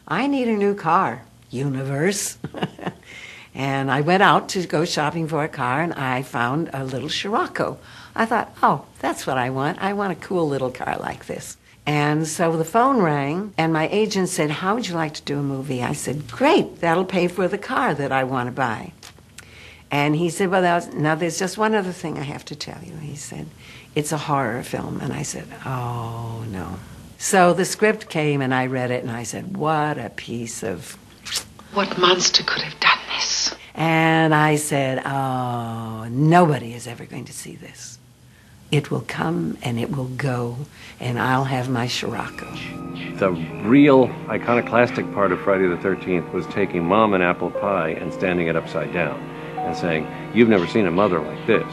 I need a new car, universe. And I went out to go shopping for a car, and I found a little Scirocco. I thought, oh, that's what I want. I want a cool little car like this. And so the phone rang, and my agent said, how would you like to do a movie? I said, great, that'll pay for the car that I want to buy. And he said, well, now there's just one other thing I have to tell you. He said, it's a horror film. And I said, oh, no. So the script came, and I read it, and I said, what a piece of... What monster could have done this? And I said, oh, nobody is ever going to see this. It will come and it will go, and I'll have my Scirocco. The real iconoclastic part of Friday the 13th was taking Mom and apple pie and standing it upside down and saying, you've never seen a mother like this.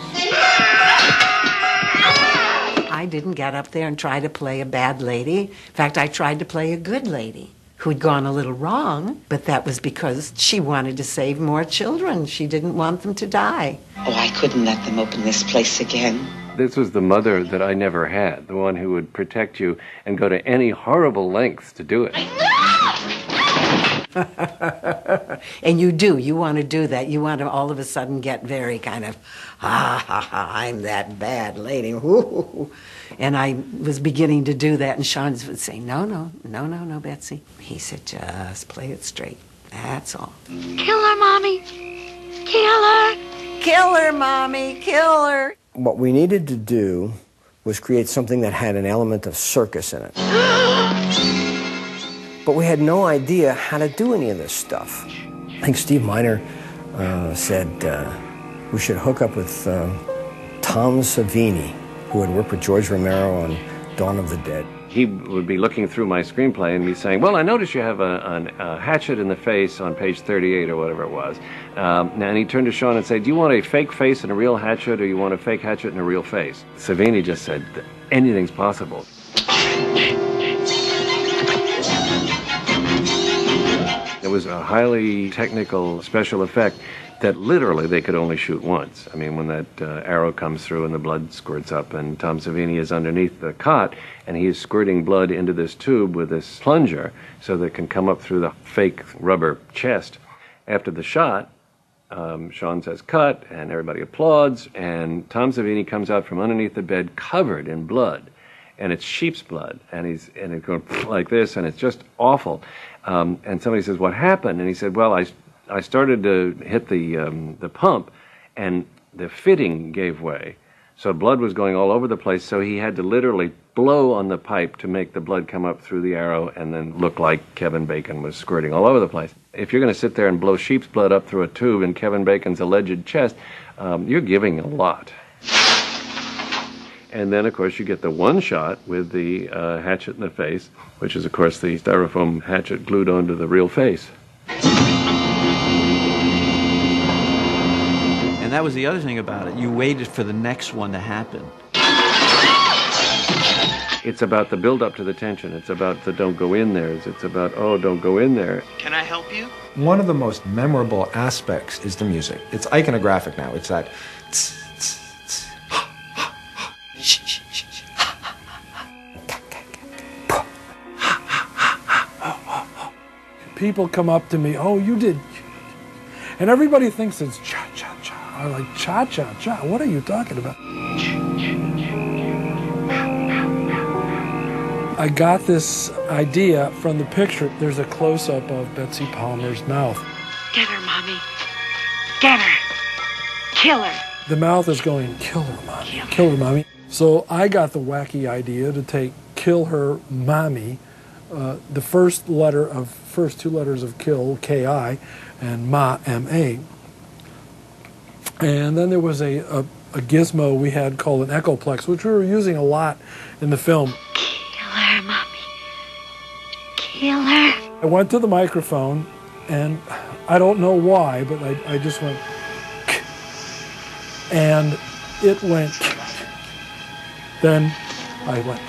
I didn't get up there and try to play a bad lady. In fact, I tried to play a good lady who'd gone a little wrong, but that was because she wanted to save more children. She didn't want them to die. Oh, I couldn't let them open this place again. This was the mother that I never had, the one who would protect you and go to any horrible lengths to do it. And you do. You want to do that. You want to all of a sudden get very kind of, I'm that bad lady. Ooh. And I was beginning to do that, and Sean would say, no, Betsy. He said, just play it straight. That's all. Kill her, Mommy. Kill her. Kill her, Mommy. Kill her. What we needed to do was create something that had an element of circus in it. But we had no idea how to do any of this stuff. I think Steve Miner said we should hook up with Tom Savini, who had worked with George Romero on Dawn of the Dead. He would be looking through my screenplay and be saying, well, I noticed you have a hatchet in the face on page 38 or whatever it was. And he turned to Sean and said, do you want a fake face and a real hatchet, or you want a fake hatchet and a real face? Savini just said, anything's possible. It was a highly technical special effect that literally they could only shoot once. I mean, when that arrow comes through and the blood squirts up, and Tom Savini is underneath the cot, and he is squirting blood into this tube with this plunger so that it can come up through the fake rubber chest. After the shot, Sean says, cut, and everybody applauds, and Tom Savini comes out from underneath the bed covered in blood, and it's sheep's blood, and it's going like this, and it's just awful. And somebody says, what happened? And he said, well, I started to hit the pump, and the fitting gave way. So blood was going all over the place, so he had to literally blow on the pipe to make the blood come up through the arrow and then look like Kevin Bacon was squirting all over the place. If you're going to sit there and blow sheep's blood up through a tube in Kevin Bacon's alleged chest, you're giving a lot. And then, of course, you get the one shot with the hatchet in the face, which is, of course, the styrofoam hatchet glued onto the real face. And that was the other thing about it. You waited for the next one to happen. It's about the build-up to the tension. It's about the don't go in there. It's about, oh, don't go in there. Can I help you? One of the most memorable aspects is the music. It's iconographic now. It's that... People come up to me, oh, you did... And everybody thinks it's cha-cha-cha. I'm like, cha-cha-cha? What are you talking about? I got this idea from the picture. There's a close-up of Betsy Palmer's mouth. Get her, Mommy. Get her. Kill her. The mouth is going, kill her, Mommy. Kill her, Mommy. So I got the wacky idea to take kill her, Mommy, the first two letters of kill, K-I, and ma, M-A. And then there was a gizmo we had called an Echoplex, which we were using a lot in the film. Kill her, Mommy. Kill her. I went to the microphone, and I don't know why, but I just went, and it went, then I went,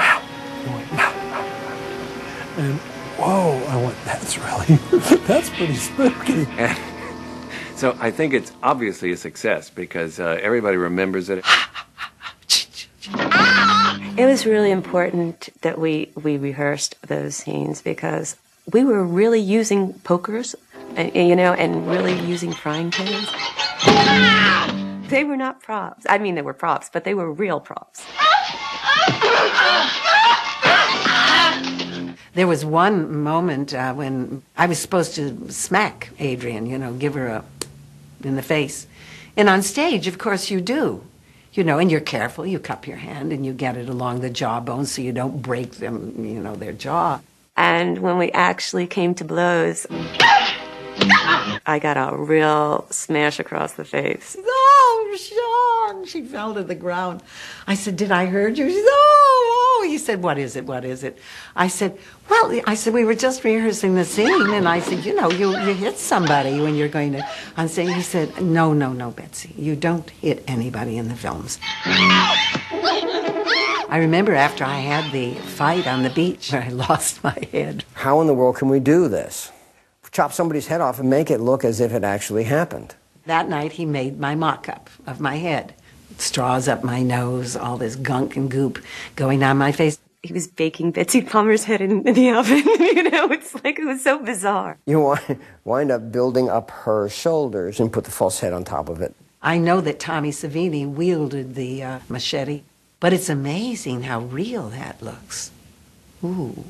and whoa, I went, that's pretty spooky. So I think it's obviously a success because everybody remembers it. It was really important that we rehearsed those scenes because We were really using pokers, and really using frying pans. They were not props. I mean, they were props, but they were real props. There was one moment when I was supposed to smack Adrienne, give her in the face. And on stage, of course, you do. And you're careful. You cup your hand and you get it along the jawbone so you don't break them, their jaw. And when we actually came to blows, I got a real smash across the face. Oh, Sean! She fell to the ground. I said, did I hurt you? She said, oh. He said, what is it? What is it? I said, we were just rehearsing the scene. And I said, you hit somebody when you're going to on stage. He said, no, Betsy. You don't hit anybody in the films. I remember after I had the fight on the beach, I lost my head. How in the world can we do this? Chop somebody's head off and make it look as if it actually happened. That night he made my mock-up of my head. Straws up my nose, all this gunk and goop going on my face. He was baking Betsy Palmer's head in the oven. It was so bizarre. You wind up building up her shoulders and put the false head on top of it. I know that Tommy Savini wielded the machete, but it's amazing how real that looks. Ooh.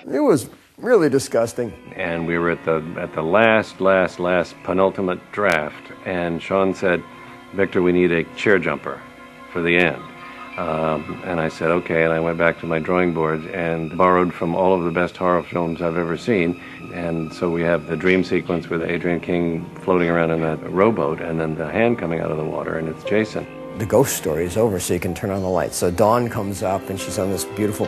It was really disgusting. And we were at the last penultimate draft, and Sean said, Victor, we need a chair jumper for the end. And I said, okay, and I went back to my drawing board and borrowed from all of the best horror films I've ever seen. And so we have the dream sequence with Adrienne King floating around in that rowboat, and then the hand coming out of the water, and it's Jason. The ghost story is over, so you can turn on the lights. So Dawn comes up, and she's on this beautiful